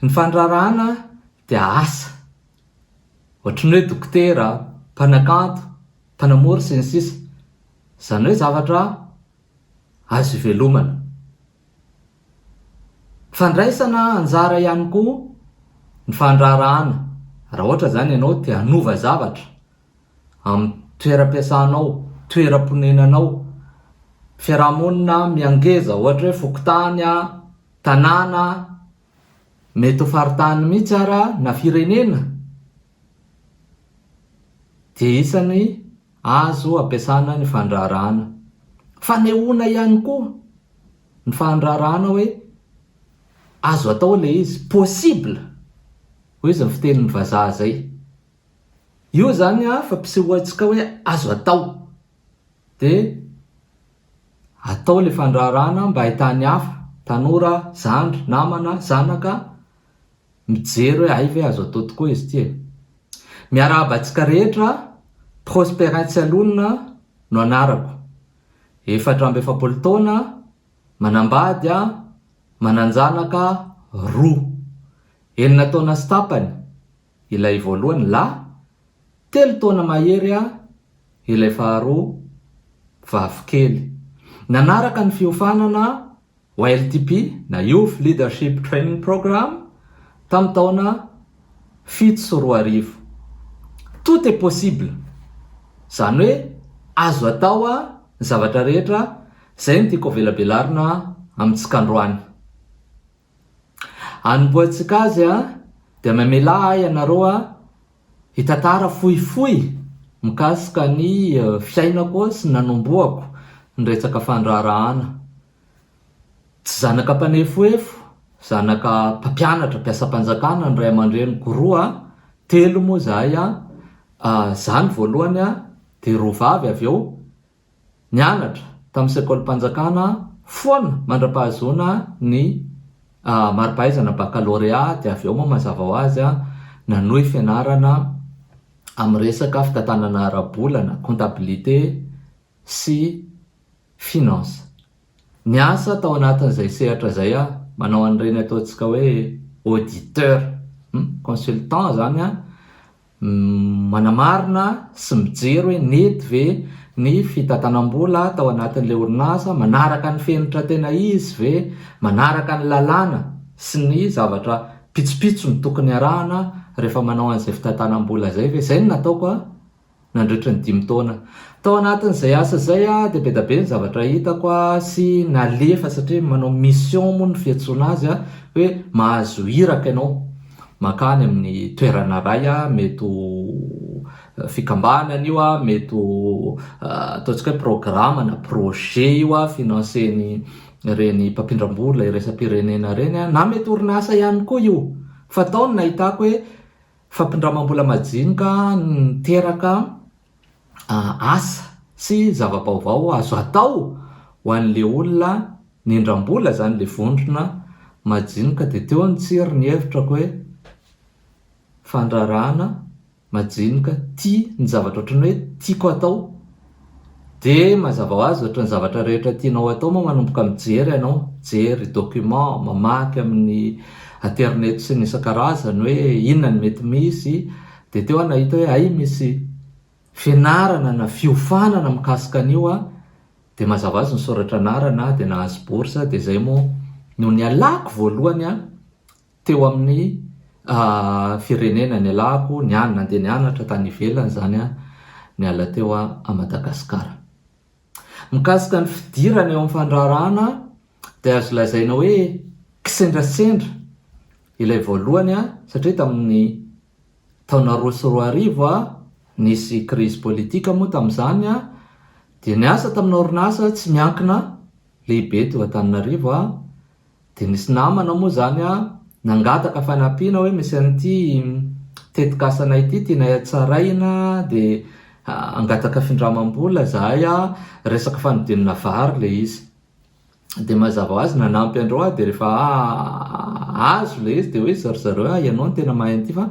Ny fandrarana dia asa. Ohatrany hoe dokotera, mpanakanto, mpanamory sy ny sisa. Zany hoe zavatra azo ivelomana. Fandraisana anjara ihany koa ny fandrarana. Raha ohatra zany ianao te hanova zavatra amin'ny toeram-piasanao, toeram-ponenanao, fiarahamonina miangeza, ohatra hoe fokontany, tanàna, mety ho faritany mihitsy ara na firenena, dia isany azo ampiasana ny fandrarana. Fanehoana ihany koa ny fandrarana hoe azo atao ilay izy, possible. Hoy izy ny fitenin'ny vazaha zay. Io zany fampisehoantsika hoe azo atao. Dia atao ilay fandrarana mba ahitany hafa, tanora, zandry, namana, zanaka, mijery hoe aive azo atao tokoa izy ity. Miarabantsika rehetra, Prosperin Tsialonina no anarako. 4 taona, manambady, mananjanaka 2. 9 taona sy tapany, ilay voalohany lahy, 3 taona mahery, ilay faharoa vavikely. Nanaraka ny fiofanana YLTP na Youth Leadership Training Program tamin'ny taona 7 Tout est possible. Zany hoe azo atao ny zavatra rehetra. Zay ny tiako avelabelarina amintsika androany. Anomboantsika azy dia mamela ianareo hitantara fohifohy mikasika ny fiainako sy nanomboako ny resaka fandrarahana. Tsy zanaka mpanefoefo, zanaka mpampianatra, mpiasam-panjakana, ny ray aman-dreniko 2, 3 moa zahay. Zany voalohany dia 2 vavy avy eo nianatra tamin'ny sekolim-panjakana foana mandra-pahazoana ny mari-pahaizana baccalauréat. Dia avy eo moa mazava ho azy nanohy fianarana amin'ny resaka fitantanana ara-bolana, comptabilité sy finance. Niasa tao anatin'izay sehatra zay manao an'ireny ataontsika hoe auditeur, consultant zany manamarina sy mijery hoe nety ve ny fitantanam-bola tao anatin'ilay orinasa, manaraka ny fenitra tena izy ve, manaraka ny lalàna sy ny zavatra pitsopitso ny tokony arahana rehefa manao an'izay fitantanam-bola zay ve. Zay ny nataoko nandritra ny 5 taona. Tao anatin'izay asa zay dia be da be ny zavatra hitako sy nalefa, satria manao mission moa ny fiantsoana azy hoe mahazo iraka ianao makany amin'ny toerana ray, mety ho fikambanana io, mety ho ataontsika hoe programa na projet io financeny reny mpampindram-bola iresa-pirenena reny, na mety orinasa ihany koa io. Fa tao ny nahitako hoe fampindramam-bola majinika niteraka asa sy zava-baovao azo atao ho an'le olona nindram-bola zany le vondrona majinika. Dia teo ny tsiry ny hevitrako hoe fandrarana majinika ny zavatra ohatrany hoe tiako atao. Dia mazava ho azy ohatrany zavatra rehetra tianao atao moa manomboka mijery ianao, jery document, mamaky amin'ny internet sy ny isan-karazany hoe inona ny mety misy. Dia teo nahita hoe ay misy fianarana na fiofanana mikasika an'io. Dia mazava azy nisoratra anarana dia nahazo bourse. Dia zay moa no nialako voalohany teo amin'ny firenena nialako, nandeha nianatra tany ivelany zany niala teo a Madagasikara. Mikasika ny fidirana eo amin'ny fandrarana dia azo lazaina hoe kisendrasendra ilay voalohany satria tamin'ny taona 2020 nisy crise politika moa tamin'izany dia niasa tamina orinasa tsy miankina lehibe teo Antananarivo. Dia nisy namana moa zany nangataka fanampiana hoe misy an'ity tetikasana ity tianay atsaraina, dia angataka findramam-bola zahay, resaka fanodinana vary le izy. Dia mazava ho azy nanampy andreo dia rehefa azo le izy dia hoe zareo ianao no tena mahay an'ity, fa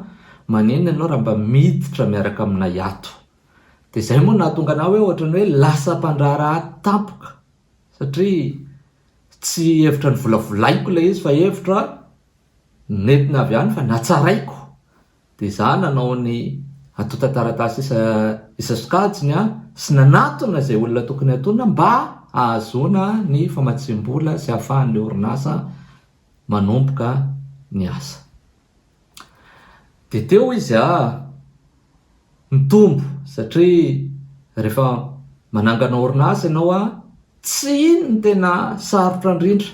manino ianao raha mba miditra miaraka aminay ato. Dia zay moa nahatonga anao hoe ohatrany hoe lasa mpandraraha tampoka, satria tsy hevitra ny volavolaiko le izy fa hevitra nentina avy any fa natsaraiko. De za nanao ny atota taratasy isa sokajiny sy nanatona zay olona tokony atona mba ahazona ny famatsim-bola sy ahafahan'le orinasa manomboka ny asa. De teo izy mitombo satria rehefa manangana orinasa ianao tsy iny ny tena sarotra indrindra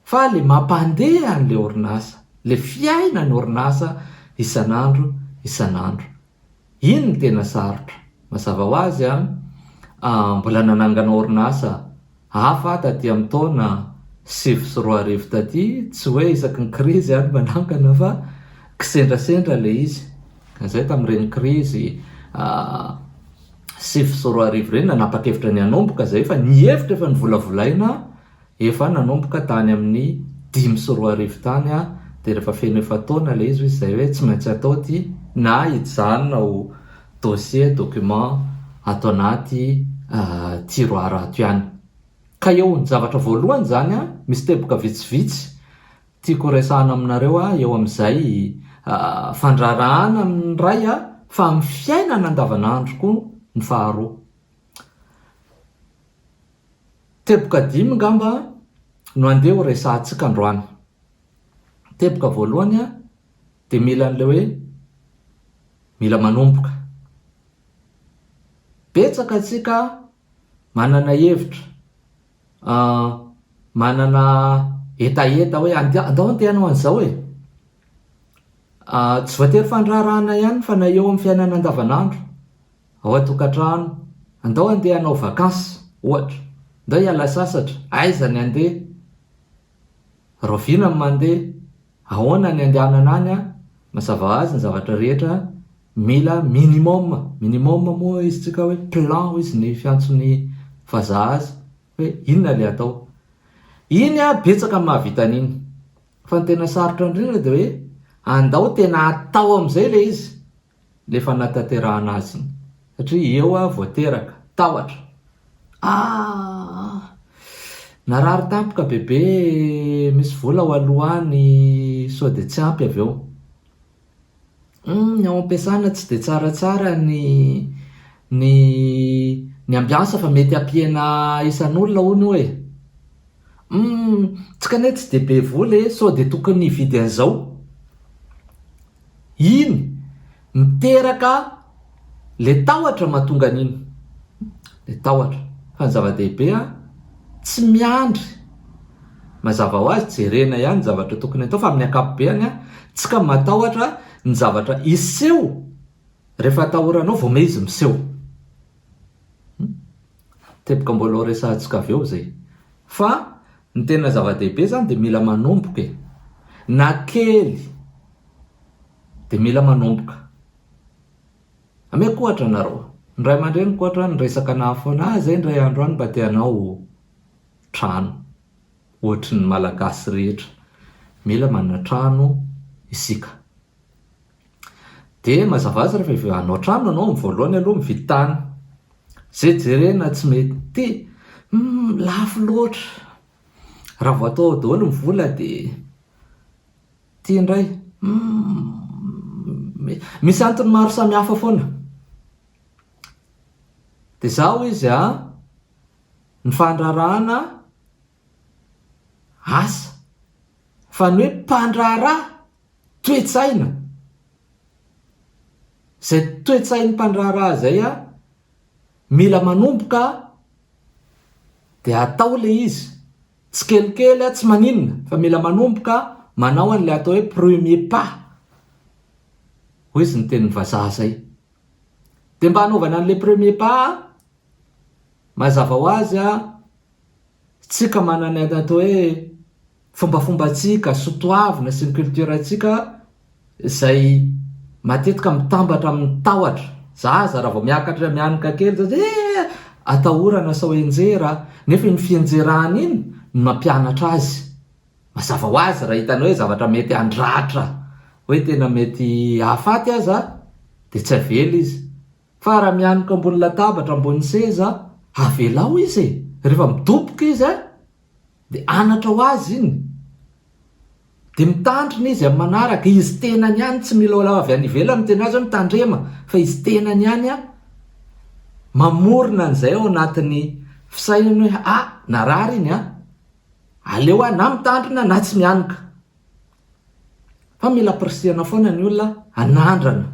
fa le mampandeha an'le orinasa, le fiaina ny orinasa isan'andro. Iny ny tena sarotra. Mazava ho azy mbola nanangana orinasa hafa taty amin'ny taona 2024 taty, tsy hoe isaky ny krizy manangana fa kisendrasendra le izy. Zay tamin'ireny krizy 2024 ireny nanapa-kevitra ny hanomboka zay fa ny hevitra efa nivolavolaina efa nanomboka tany amin'ny 2024 tany de rehefa feno efa taona le izy zay hoe tsy maintsy atao ty na hijanona ho dossier document atao anaty tiroara ato ihany. Ka eo ny zavatra voalohany zany misy teboka vitsivitsy tiako resahana aminareo eo amin'izay fandrarahana amin'ny ray fa amin'ny fiainana andavanandro koa ny faharoa. Teboka 5 ngamba no andeha ho resahantsika androany. Teboka voalohany de mila an'le hoe mila manomboka. Betsaka atsika manana hevitra, manana etaeta hoe andao andehanao an'izao tsy voatery fandrarahana ihany fa na eo amin'ny fiainana andavanandro. Ao atokantrano, andao andeha hanao vakansy ohatra, andao hiala sasatra, aiza ny andeha, roviana ny mandeha, ahoana ny andehanana any mazava ho azy ny zavatra rehetra mila minimum moa izy tsika hoe plan izy ny fiantson'ny vazaha azy hoe inona le atao. Iny betsaka mahavita an'iny fa ny tena sarotra indrindra de hoe andao tena atao am'izay le izy le fanatanterahana azy iny satria eo voateraka tahotra. Narary tampoka bebe, misy vola ho alohany sao de tsy ampy avy eo. Ny ao am-piasana tsy de tsaratsara ny ambiansa fa mety ampiena isan'olona hono hoe tsy kaneha tsy de be vola sao de tokony hividy an'izao. Iny miteraka le tahotra mahatonga an'iny, le tahotra fa ny zava-dehibe tsy miandry. Mazava ho azy jerena ihany zavatra tokony atao fa amin'ny ankapobeny tsy ka matahotra ny zavatra iseho rehefa atahoranao vao me izy miseho. Teboka mbola ho resahantsika avy eo zay. Fa ny tena zava-dehibe zany de mila manomboka na kely de mila manomboka. Ameko ohatra nareo, ny ray aman-dreniko ohatra ny resaka nahafoana zay ndray andro any mba te hanao trano ohatry ny malagasy rehetra, mila manana trano isika. De mazava azy rehefa hanao trano anao voalohany aloha mividy tany, zay jerena tsy mety lafo loatra. Raha vao atao daholo ny vola de ty indray misy antony maro samy hafa foana. De zao izy ny fandrarahana asa fa ny hoe mpandraraha toetsaina. Zay toetsain'ny mpandraraha zay mila manomboka de atao le izy tsy kelikely tsy maninona fa mila manomboka manao an'le atao hoe premier pas. Hoy izy ny tenin'ny vazaha zay. De mba hanaovana an'le premier pas mazava ho azy tsika manana ny atao hoe fombafombatsika, sotoavina sy ny culture-tsika zay matetika mitambatra amin'ny tahotra. Zaza raha vao miakatra mianika kely zay atahorana sao enjera, nefa ny fienjerahana iny no mampianatra azy. Mazava ho azy raha hitana hoe zavatra mety andratra, hoe tena mety hahafaty aza de tsy avela izy. Fa raha mianika ambony latabatra, ambony seza, avelao izy rehefa midoboka izy de anatra ho azy iny. dia mitandrina izy amin'ny manaraka, izy tenany ihany, tsy mila avy any ivelany tena azy hoe mitandrema, fa izy tenany ihany mamorona an'izay ao anatin'ny fisainany hoe narary iny aleo na mitandrina na tsy mianika. Fa mila pirisihana foana ny olona anandrana.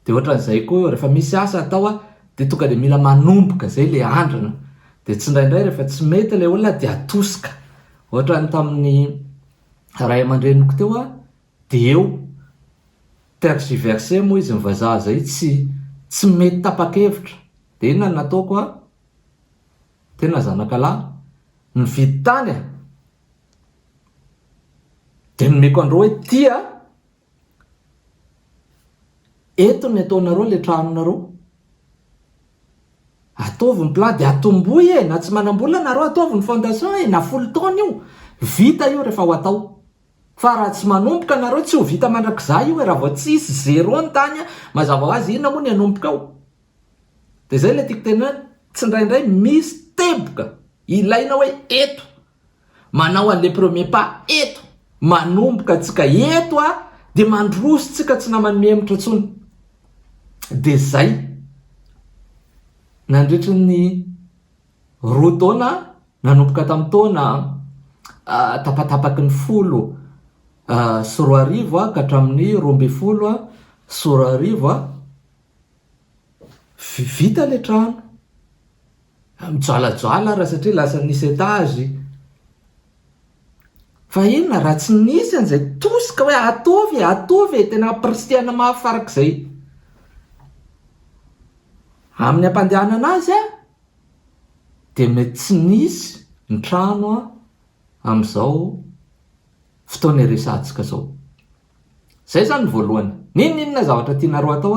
Dia ohatran'izay koa rehefa misy asa atao dia tonga dia mila manomboka zay le andrana. Dia tsy indraindray rehefa tsy mety ilay olona dia atosika. Ohatrany tamin'ny ray aman-dreniko teo dia eo tergiversé moa izy ny vazaha zay, tsy mety tapa-kevitra. Dia inona no nataoko tena zanakalahy, nividy tany dia nomeko andreo hoe tia eto ny ataonareo le tranonareo, ataovy ny plan dia atomboy na tsy manam-bola nareo, ataovy ny fondation na 10 taona io, vita io rehefa ho atao. Fa raha tsy manomboka nareo tsy ho vita mandrakizay io raha vao tsy isy zéro ny tany mazava ho azy, inona moa ny anomboka ao. Dia zay le tiako tena, tsy indraindray misy teboka ilaina hoe eto manao an'le premier pas, eto manomboka tsika eto dia mandroso tsika tsy namanymemitra intsony. Dia zay nandritry ny 2 taona nanomboka tamin'ny taona tapatapaky ny 10 sy 20 ka hatramin'ny 12 sy 20 vita le trano. Mijoalajoala raha satria lasa nisy etazy. Fa inona raha tsy nisy an'izay tosika hoe atovy tena pirisihana mahafarak'izay amin'ny ampandehanana azy dia mety tsy nisy ny trano amin'izao fotoana iresantsika zao. Zay zany ny voalohany. Ninona zavatra tianareo atao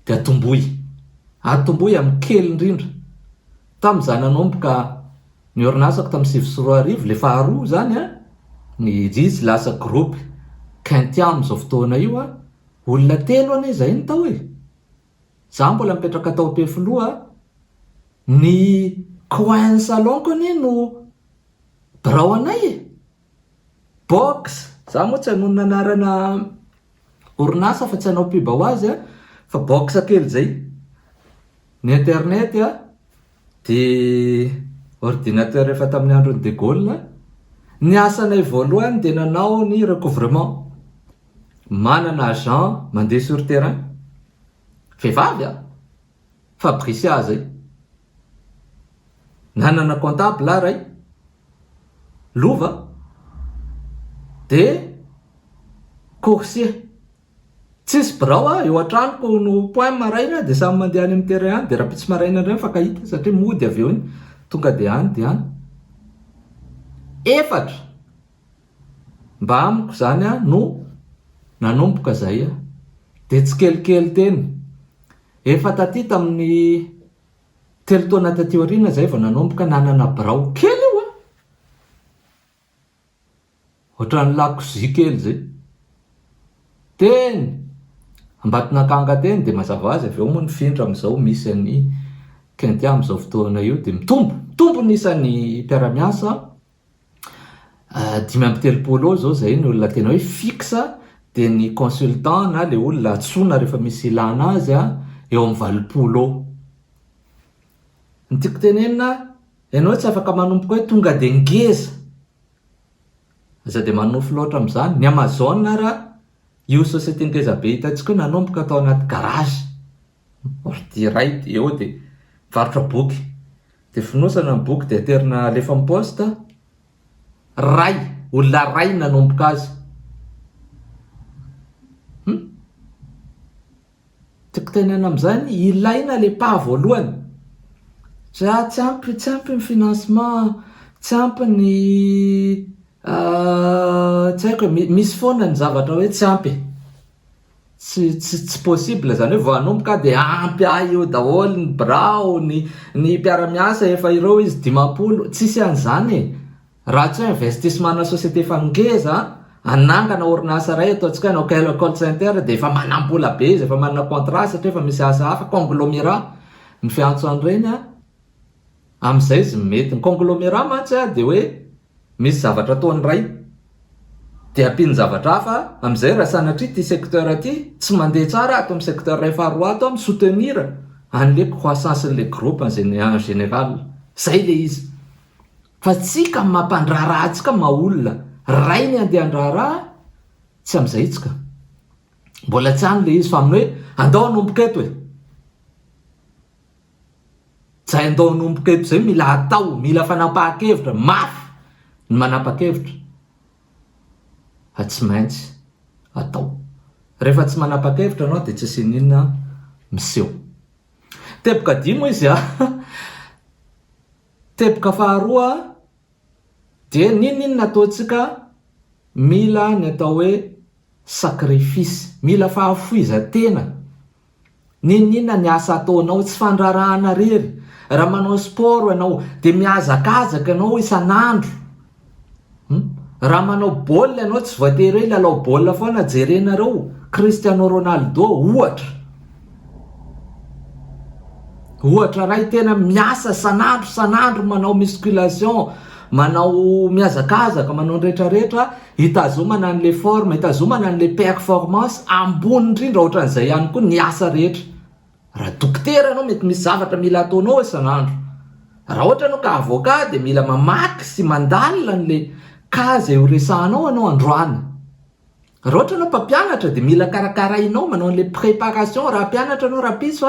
dia atomboy amin'ny kely indrindra. Tamin'izany nanomboka ny orinasako tamin'ny 20 le faharoa zany ny izy lasa groupe Quintiam zao fotoana io olona 3 anie zay ny tao za mbola mipetraka tao Pefoloa. Ny coin salonko anie no birao anay box. Za moa tsy hanonona anarana orinasa fa tsy hanao pub ho azy fa box kely zay. Ny internet dia ordinateur efa tamin'ny androny De Gaulle. Ny asanay voalohany dia nanao ny recouvrement. Manana agent mandeha sur terrain, vehivavy Fabricia zay. Nanana comptable ray lova dia coursier. Tsisy birao eo an-tranoko no point maraina dia samy mandeha any amin'ny terrain any, dia raha pitsy maraina indray fakahita satria mody avy eo iny tonga dia any 4 mba amiko zany no nanomboka zay dia tsy kelikely teny. Efa taty tamin'ny 3 taona taty aoriana zay vao nanomboka nanana birao kely io ohatran'ny lakozia kely zay teny Ambatonakanga teny. Dia mazava azy avy eo moa nifindra amin'izao misy any Quintiam amin'izao fotoana io dia mitombo nisan'ny mpiara-miasa 530 zao zay ny olona tena hoe fixe. Dia ny consultant na le olona atsona rehefa misy ilana azy eo amin'ny 20. Ny tiako tenenina, ianao tsy afaka manomboka hoe tonga dia ngeza aza dia manofy loatra amin'izany. Ny Amazon raha io société ngeza be hitantsika hoe nanomboka atao anaty garage ordi ray eo dia varotra boky, dia finosana ny boky dia aterina alefa amin'ny poste. Olona ray nanomboka azy. Tiako tenena amin'izany, ilaina le pas voalohany. Tsy ampy ny financement, tsy ampy ny tsy haiko misy foana ny zavatra hoe tsy ampy. Tsy possible zany hoe vao anomboka dia ampy io daholo ny birao, ny mpiara-miasa efa ireo izy 50. Tsisy an'izany raha tsy hoe investissement na société efa ngeza anangana orinasa ray ataontsika na call center dia efa manam-bola be izy, efa manana contrat satria efa misy asa hafa. Conglomérat ny fiantso an'ireny amin'izay izy mety. Ny conglomérat mantsy dia hoe misy zavatra ataony ray de ampiny zavatra hafa am'izay raha sanatria ty secteur aty tsy mandeha tsara ato amin'ny secteur ray faharoa ato amin'ny soutenir an'le croissancen'le groupe en général. Zay le izy fa tsika mampandraraha atsika maolona ray ny andeha andraraha tsy am'izay itsika mbola tsy any le izy fa aminy hoe andao anomboka eto e zay andao anomboka eto zay mila atao, mila fanapa-kevitra mafy ny manapa-kevitra fa tsy maintsy atao. Rehefa tsy manapa-kevitra anao de tsy sininona miseho. Teboka dimy izy teboka faharoa de ninona ataotsika mila ny atao hoe sacrifice, mila fahafoizan-tena. Ninona ny asa ataonao tsy fandrarahana rery. Raha manao sport ianao de miazakazaka ianao isan'andro. Raha manao baolina ianao tsy voatery hoe lalao baolina foana jerenareo Cristiano Ronaldo ohatra ray tena miasa sanandro manao musculation, manao miazakazaka, manao rehetrarehetra hitazomana an'le forme, hitazomana an'le performance ambony indrindra ohatran'izay ihany koa ny asa rehetra. Raha dokotera ianao mety misy zavatra mila ataonao isan'andro. Raha ohatra ianao ka avocat de mila mamaky sy mandalina an'le kazy horesahanao anao androany. Raha ohatra ianao mpampianatra de mila karakarainao manao an'le préparation. Raha mpianatra anao rapiso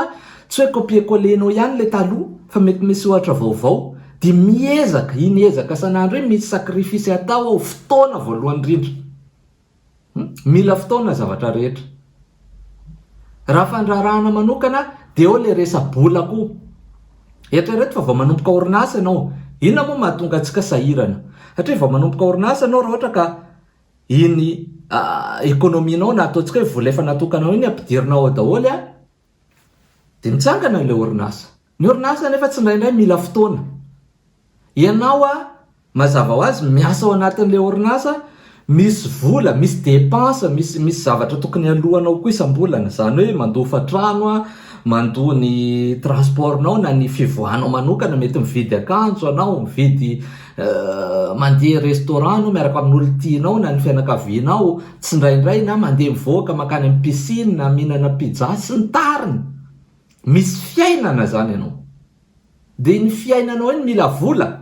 tsy hoe copier-coller-nao ihany le taloha fa mety misy ohatra vaovao de inezaka san'andro hoe misy sacrifice atao ao, fotoana voalohany indrindra. Mila fotoana zavatra rehetra. Raha fandrarahana manokana de eo le resa-bola koa. Eritrereto fa vao manomboka orinasa ianao, inona moa mahatonga antsika sahirana? Satria vao manomboka orinasa ianao raha ohatra ka iny ekonominao na ataontsika hoe vola efa natokanao iny ampidirinao ao daholo de mitsangana le orinasa. Ny orinasa nefa tsy indraindray mila fotoana. Ianao mazava ho azy miasa ao anatin'le orinasa, misy vola, misy dépense, misy zavatra tokony alohanao koa isam-bolana. Zany hoe mandofa trano, mandoa ny transportnao na ny fivoahanao manokana, mety mividy akanjo anao, mividy mandeha restaurant anao miaraka amin'olo tianao na ny fianakavianao, tsy indraindray na mandeha mivoaka makany amin'ny piscine na mihinana pizza sy ny tariny. Misy fiainana zany ianao. De ny fiainanao iny mila vola.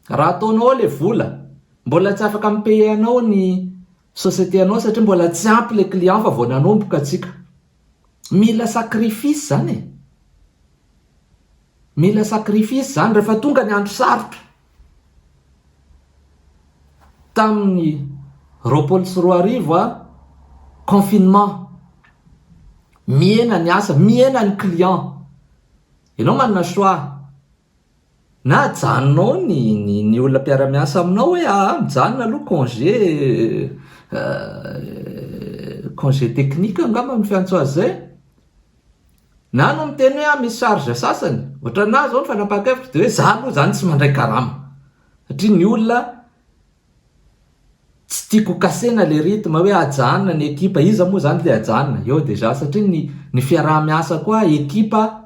Raha ataonao le vola, mbola tsy afaka mipaye-anao ny société anao satria mbola tsy ampy le client fa vao nanomboka atsika. Mila sacrifice zany. Mila sacrifice zany rehefa tonga ny andro sarotra. Tamin'ny 24 confinement, miena ny asa, miena ny client. Ianao manana choix. Na janonao ny olona mpiara-miasa aminao hoe mijanona aloha congé technique angamba amin'ny fiantso azy zay. Na no miteny hoe misy charge sasany. Ohatranahy zao ny fanapa-kevitra de hoe za aloha zany tsy mandray karama. Satria ny olona tsy tiako kasena le rythme hoe ajanona ny ekipa. Iza moa zany le ajanona? Eo deja satria ny fiaraha-miasa koa ekipa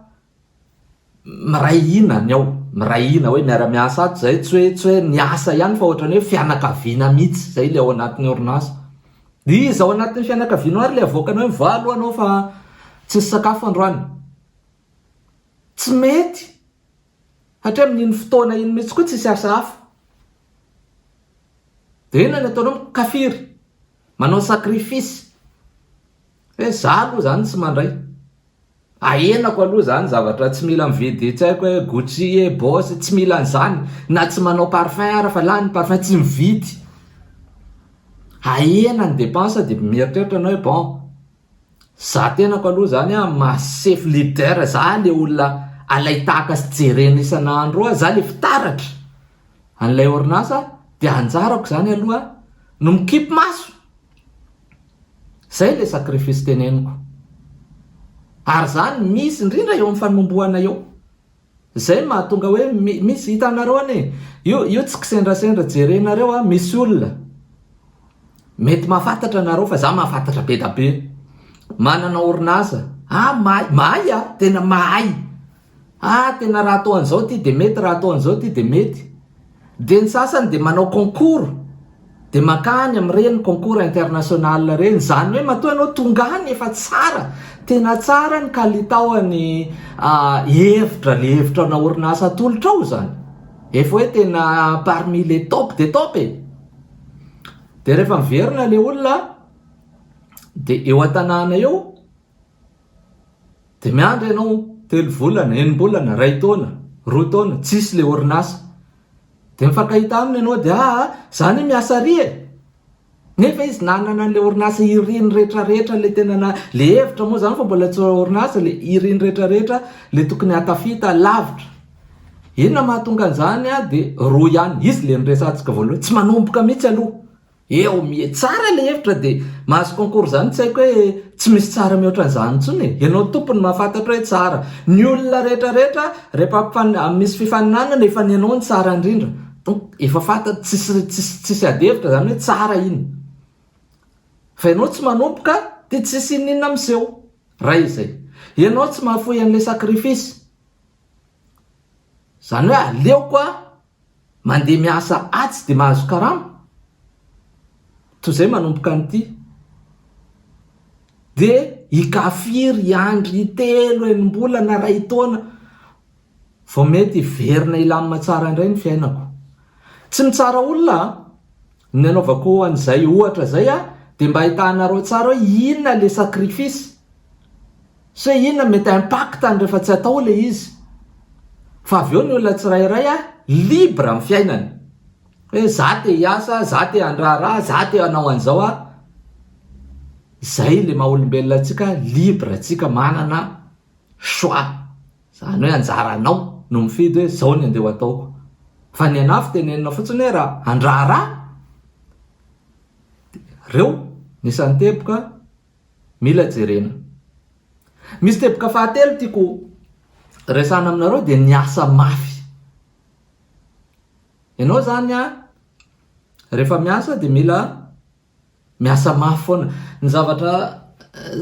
miray hina ny ao. Miray hina hoe miara-miasa ato zay tsy hoe ny asa ihany fa ohatrany hoe fianakaviana mihitsy zay le ao anatin'ny orinasa. Iza ao anatin'ny fianakavianao ary le avoakanao hoe valo anao fa tsy sakafo androany. Tsy mety. Hatria amin'iny fotoana iny mihitsy koa tsisy asa hafa. De inona ny ataonao? Kafiry. Manao sacrifice. Za aloha zany tsy mandray. Ahenako aloha zany zavatra tsy mila mividy tsy haiko hoe Gucci, Boss, tsy mila an'izany. Na tsy manao parfum ara fa lany parfum tsy mividy. Ahena ny dépense de mieritreritra anao hoe bon. Za tenako aloha zany ma-chef leader, za le olona alaitaka sy jerena isan'andro, za le fitaratra an'ilay orinasa de anjarako zany aloha no mikipy maso. Zay le sacrifice teneniko. Ary zany misy indrindra eo amin'ny fanombohana eo. Zay mahatonga hoe misy hitanareo ane. Io tsy kisendrasendra jerenareo misy olona. Mety mahafantatra nareo fa za mahafantatra be da be. Manana orinasa. Mahay tena mahay. Tena raha atao an'izao ty de mety, raha atao an'izao ty de mety. De ny sasany de manao concours. dia makany amin'ireny concours international reny, zany hoe matoa ianao tonga any efa tsara, tena tsara ny kalitaony hevitra, le hevitra na orinasa atolotra ao zany, efa hoe tena parmi les top de top e. Dia rehefa miverina le olona dia eo an-tanàna eo dia miandry ianao 3 volana, 9 bolana, 2 taona, 2 taona, tsisy le orinasa. Dia mifankahita aminy ianao dia zany miasa ry e, nefa izy nanana le orinasa iriny rehetrarehetra, le tena le hevitra moa zany fa mbola tsy orinasa, le iriny rehetrarehetra le tokony hatafita lavitra. Inona mahatonga an'izany dia roa ihany, izy le niresantsika voalohany, tsy manomboka mihitsy aloha, eo tsara le hevitra dia mahazo concours zany, tsy haiko hoe tsy misy tsara mihoatra an'izany intsony e. Ianao tompony mahafantatra hoe tsara, ny olona rehetrarehetra rehefa misy fifaninanana efa ny ianao ny tsara indrindra, donc efa fantatra, tsisy adevitra zany hoe tsara iny, fa ianao tsy manomboka dia tsisy inona miseho. Ray izay, ianao tsy mahafoy an'le sakrifisy, zany hoe aleoko mandeha miasa atsy dia mahazo karama, toy izay manomboka an'ity, dia hikafiry andry 3 enim-bolana, 2 taona vao mety hiverina ilamina tsara indray ny fiainako. Tsy mitsara olona ny anaovako an'izay ohatra zay dia mba ahitanareo tsara hoe inona le sakrifisy, so inona mety impactany rehefa tsy atao le izy. Fa avy eo ny olona tsirairay libre amin'ny fiainany, hoe za te hiasa, za te handraharaha, za te hanao an'izao zay le maha-olombelona antsika, libre antsika, manana choix, zany hoe anjaranao no mifidy hoe zao ny andeha ataoko. Fa ny anafy tenenina fotsiny hoe raha handraharaha, reo nisan'ny teboka mila jerena. Misy teboka fahatelo tiako resana aminareo dia ny asa mafy. Ianao zany rehefa miasa dia mila miasa mafy foana. Ny zavatra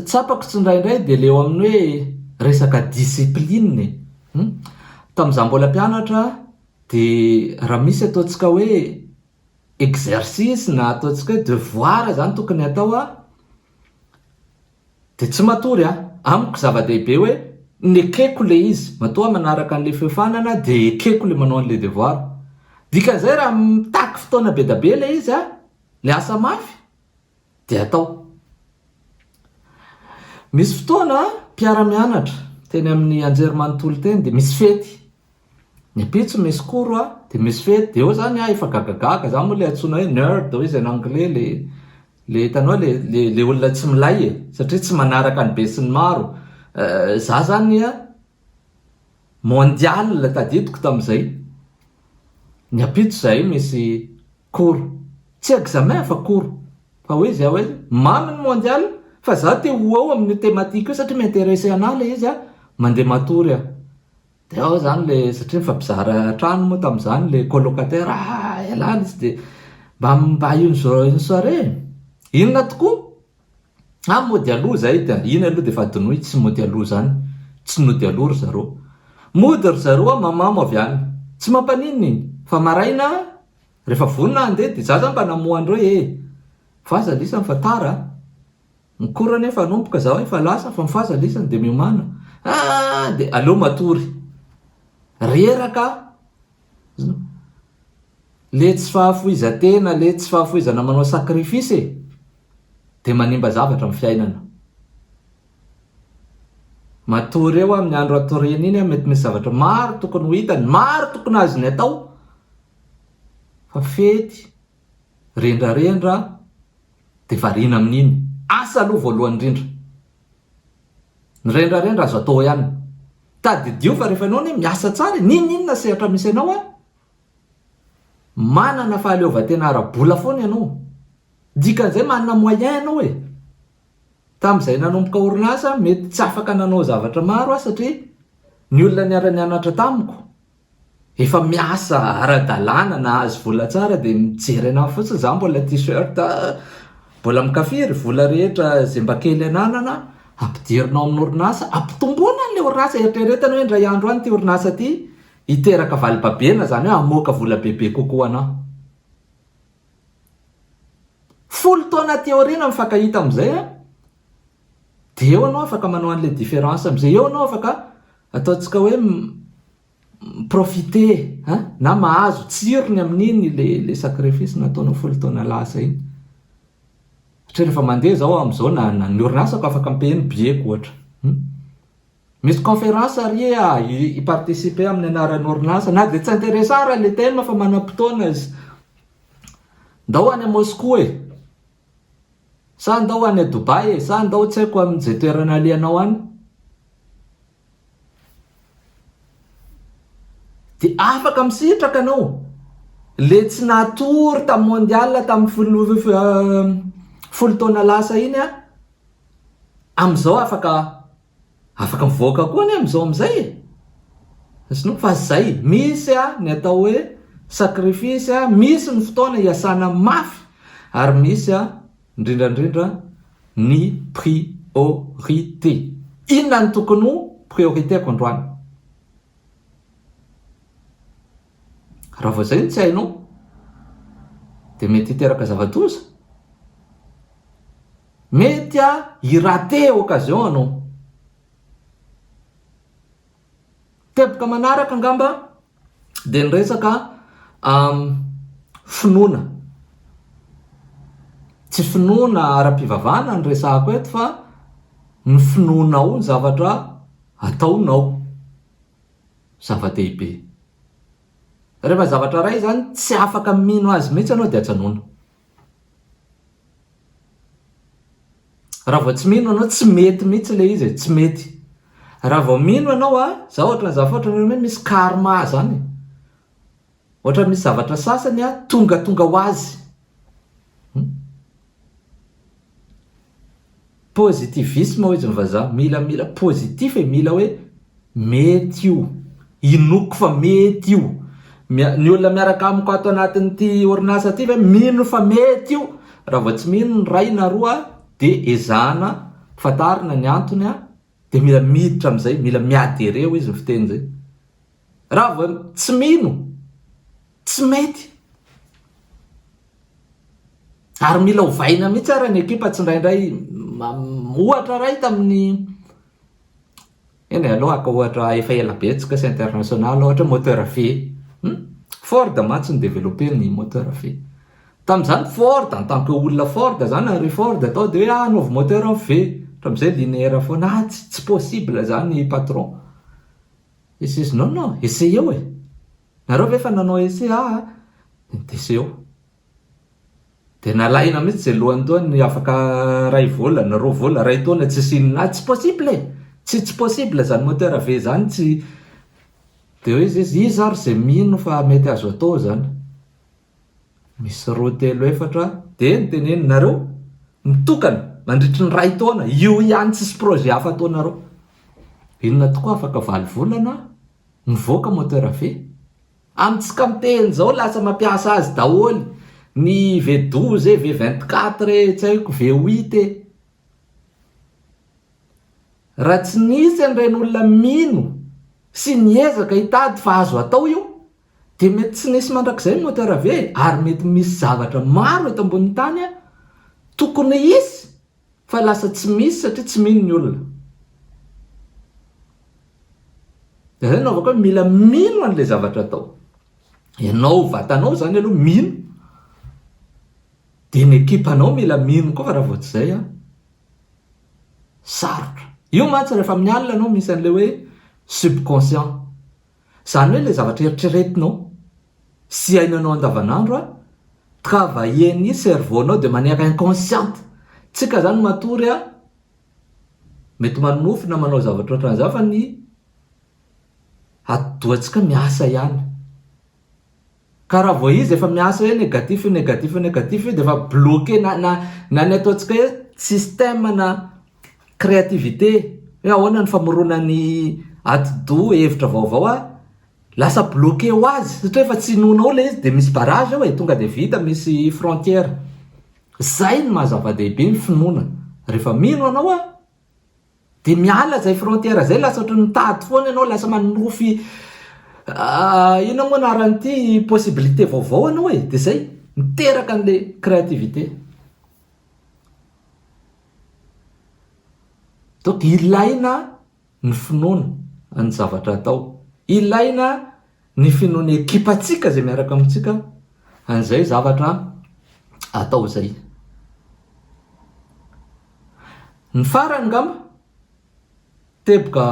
tsapako tsindraindray dia leo amin'ny hoe resaka discipline. Tamin'izaho mbola mpianatra dia raha misy ataontsika hoe exercice na ataontsika hoe devoir zany tokony atao dia tsy matory amiko zava-dehibe hoe ny ekeko le izy, matoa manaraka an'le fiofanana dia ekeko le manao an'le devoir. Dikan'izay raha mitaky fotoana be da be le izy le asa mafy dia atao. Misy fotoana mpiara-mianatra teny amin'ny anjerimanontolo teny dia misy fety, ny apitso misy koro dia misy fety, dia eo zany efa gagagaga, zany moa le antsoina hoe nerd hoy izy en anglais, le hitanao le olona tsy milay satria tsy manaraka ny be sy ny maro. Za zany mondial tadidiko tamin'izay, ny apitso zay misy koro, tsy examen fa koro, fa hoy izy hoe mamy ny mondial, fa za te ho ao amin'ny thématique io satria m'intéressé anahy le izy mandeha matory dia ao zany le, satria mifampizara trano moa tamin'izany le colocataire, ialana izy dia mba io ny soirée, inona tokoa mody aloha zay, dia iny aloha dia efa dinoy, tsy mody aloha zany, tsy nody aloha ry zareo, mody ry zareo mamamo avy any, tsy mampaninona iny. Fa maraina rehefa vonona andeha dia za zany mba namoa andreo faza lisany fa tara, ny kora nefa nomboka za hoe fa lasa, fa mifaza lisany dia miomana, dia aleo matory, reraka le tsy fahafoizan-tena, le tsy fahafoizana manao sakrifisy dia manimba zavatra amin'ny fiainana. Matory eo amin'ny andro atoriana iny mety misy zavatra maro tokony ho hitany, maro tokony azony atao, fa fety rendrarendra dia variana amin'iny, asa aloha voalohany indrindra, ny rendrarendra azo atao ihany, tadidio fa rehefa ianao miasa tsara, ninona sehatra misy ianao manana fahaleovan-tena ara-bola foana ianao, dikan'izay manana moyen ianao tamin'izay nanomboka orinasa mety tsy afaka nanao zavatra maro satria ny olona niara-nianatra tamiko efa miasa ara-dalàna, nahazo vola tsara dia mijery anahy fotsiny, za mbola t-shirt, mbola mikafiry, vola rehetra zay mba kely ananana ampidirinao amin'ny orinasa, ampitomboana an'le orinasa, eritreretana hoe indray andro any ty orinasa ty hiteraka valibabena, zany hoe hamoaka vola bebe kokoa anahy. folo taona teoriana mifankahita am'izay a de eo anao afaka manao an'le différence am'izay eo anao afaka ataontsika hoe profiter na mahazo tsirony amin'iny le sacrifice nataonao folo taona lasa iny satria rehefa mandeha zao am'izao na ny orinasako afaka ampehany bieko ohatra misy conférence ary iparticiper amin'ny anaran'ny orinasa na de tsy intéressant raha le thème fa manam-potoana izy ndao any a Moscou sa ndao any a Dubai sa ndao tsy haiko amin'izay toerana alianao any de afaka misitraka anao le tsy natory tamin'ny mondial tamin'ny folo taona lasa iny am'izao afaka mivoaka koa ny am'izao am'izay sino fa zay misy ny atao hoe sacrifice misy ny fotoana iasana mafy ary misy indrindrandrindra ny priorité inona ny tokony ho prioritéko androany raha vao zay ny tsy hainao de mety hiteraka zavatoza mety irate occasion anao teboka manaraka angamba de ny resaka finoana tsy finoana ara-pivavahana ny resahako eto fa ny finoanao ny zavatra ataonao zava-dehibe rehefa zavatra ray zany tsy afaka mino azy mihitsy anao de atsanona raha vao tsy mino anao tsy mety mihitsy le izy tsy mety raha vao mino anao za ohatra ny zava ohatra hoe misy karma zany ohatra misy zavatra sasany tonga ho azy positivisme ho izy mivazaha mila positif mila hoe mety io inoko fa mety io ny olona miaraka amiko ato anatin'ity orinasa ty mino fa mety io raha vao tsy mino ny ray na roa de ezahana fatarina ny antony de mila miditra am'izay mila miadereo izy fiteny zay raha vao tsy mino tsy mety ary mila hovaina mihitsy ara ny ekipa tsy indraindray ohatra ray tamin'ny aloha ka ohatra efa ela betsika sy international ohatra moteur fe Ford matsy ny développer ny moteur fe tam'izany Ford en tant que olona Ford zany ary Ford atao de hoe anaovy moteur fe hatram'izay linéaire foana tsy possible zany patron izy non essayeo nareo ve fa nanao essai de essayeo de nalaina mihitsy zay lohany taony afaka ray volana roa volana ray taona tsy sinina tsy possible tsy possible zany moteur ve zany tsy de hoe izy ary zay mino fa mety azo atao zany misy roa telo efatra de nyteneny nareo mitokana mandritry ny ray taona io ihany tsisy projet hafa ataonareo inona tokoa afaka valy volana mivoaka moteur fe amitsika miteny zao lasa mampiasa azy daholy ny V12 V24 tsy haiko V8 raha tsy nisy an'ireny olona mino sy niezaka hitady fa azo atao io de mety tsy nisy mandrakizay moteur ve ary mety misy zavatra maro eto ambony tany tokony isy fa lasa tsy misy satria tsy mino ny olona de zay nao avaka hoe mila mino an'le zavatra atao ianao vatanao zany aloha mino de ny ekipanao mila mino koa fa raha vao tsy zay sarotra io mantsy rehefa amin'ny alina anao misy an'le hoe subconscient zany hoe le zavatra eritreretinao sy ainanao andavanandro travailler cerveau-nao de manière inconsciente tsika zany matory mety manofy na manao zavatra ohatran'izay fa ny atodoantsika miasa ihany ka raha vao izy efa miasa hoe négatif de efa bloqué na ny ataontsika hoe système na créativité hoe ahoana ny famorona ny atido hevitra vaovao lasa bloqué ho azy satria efa tsy nonao le izy de misy barrage tonga de vita misy frontière zay ny mahazava-dehibe ny finoana rehefa mino anao de miala zay frontière zay lasa ohatra mitady foana ianao lasa manofy ina moa naran'ity possibilité vaovao anao de zay miteraka an'le créativité donc ilaina ny finoana ny zavatra atao, ilaina ny finoana ekipatsika zay miaraka amintsika an'izay zavatra atao zay. Ny farany ngamba teboka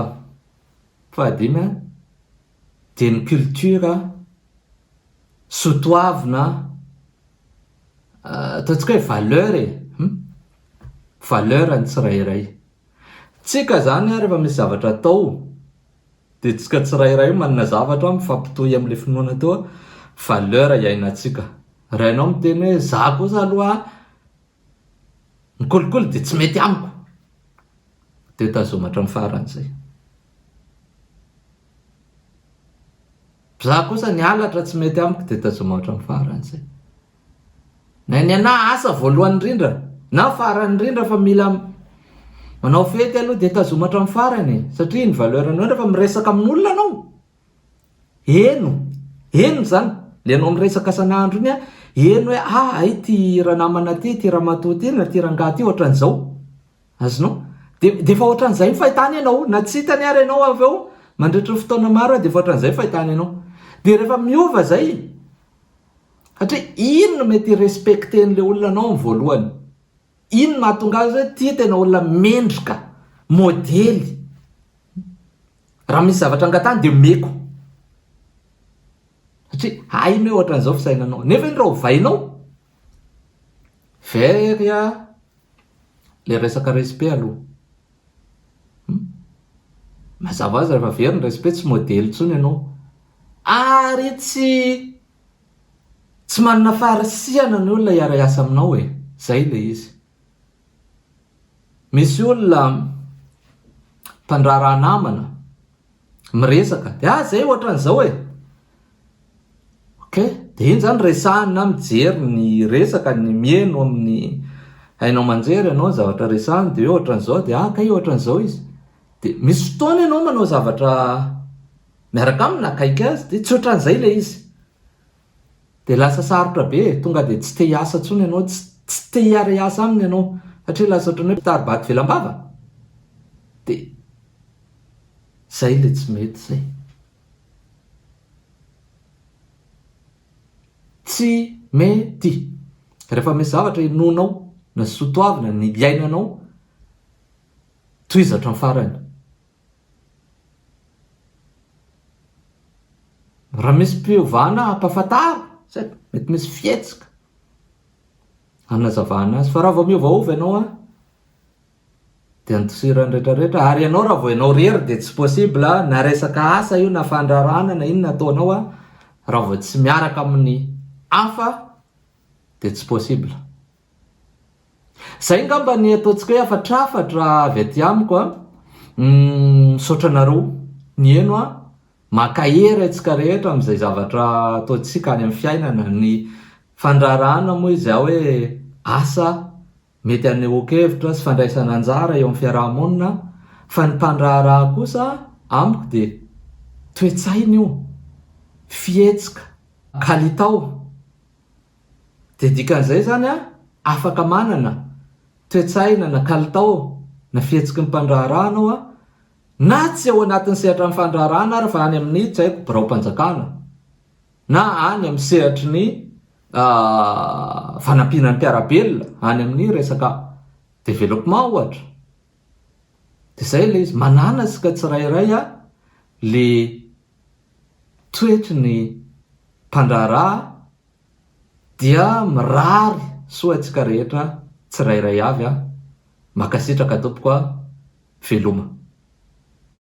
fahadimy dia ny culture sotoavina ataontsika hoe valeur valeur ny tsirairay. Tsika zany rehefa misy zavatra atao dia tsika tsirairay manana zavatra mifampitohy amin'le finoana teo valeur iainantsika. Raha ianao miteny hoe za kosa aloha nikolikoly dia tsy mety amiko, dia tazomatra amin'ny faran'izay. Za kosa nialatra tsy mety amiko, dia tazomatra amin'ny faran'izay. Na ny anahy asa voalohany indrindra na farany indrindra fa mila manao fety aloha dia tazomatra amin'ny farany, satria ny valeur anao rehefa miresaka amin'olona anao, eno zany le anao miresaka san'andro iny eno hoe ay ty ranamana ty ramatoa ty na ty rangahy ty ohatran'izao azonao, dia efa ohatran'izay fahitany ianao, na tsy hitany ary ianao avy eo mandritra fotoana maro dia efa ohatran'izay fahitany ianao. Dia rehefa miova zay, satria ino no mety respecten'le olona anao amin'ny voalohany, ino mahatonga azy hoe ty tena olona mendrika modely, raha misy zavatra angatany dia meko, satria hainy hoe ohatran'izao fisainanao. Nefa iny raha hovainao very le resaka respect aloha, mazava azy rehefa very ny respect tsy modely intsony ianao, ary tsy manana faharisiana ny olona hiara-iasa aminao zay le izy. Misy olona mpandraraha namana miresaka dia zay ohatran'izao okay, dia iny zany resahany na mijery ny resaka ny mieno amin'ny hainao manjery ianao zavatra resahany dia hoe ohatran'izao dia kay ohatran'izao izy. Dia misy fotoana ianao manao zavatra miaraka aminy akaiky azy dia tsy ohatran'izay le izy, dia lasa sarotra be, tonga dia tsy te hiasa intsony ianao, tsy te hiara-iasa aminy ianao, satria lasa ohatran'ny hoe mpitaribaty velam-bava. Dia zay le tsy mety zay. Tsy mety rehefa misy zavatra inonao na sotoavina ny iainanao tohizatra amin'ny farany. Raha misy mpiovana hampafantaro, mety misy fietsika hanazavana azy, fa raha vao miovaova ianao dia antosirany rehetrarehetra. Ary ianao raha vao ianao rery dia tsy possible na resaka asa io na fandrarana na inona ataonao raha vao tsy miaraka amin'ny hafa dia tsy possible. Zay ngamba ny ataontsika hoe afatrafatra avy aty amiko misaotra anareo ny eno maka hery antsika rehetra amin'izay zavatra ataontsika any amin'ny fiainana. Ny fandrarana moa izy hoe asa mety hanehoan-kevitra sy fandraisana anjara eo amin'ny fiarahamonina, fa ny mpandraraha kosa amiko dia toe-tsaina io, fihetsika, kalitao. Dia dikan'izay zany afaka manana toe-tsaina na kalitao na fihetsiky ny mpandraraha anao na tsy ao anatin'ny sehatra ny fandrarana ary fa any amin'ny tsy haiko birao-panjakana na any amin'ny sehatry ny fanampiana ny mpiarabelona, any amin'ny resaka développement ohatra. Dia zay le izy, manana sika tsirairay le toetry ny mpandraraha dia mirary soantsika rehetra tsirairay avy makasitraka tompoko veloma.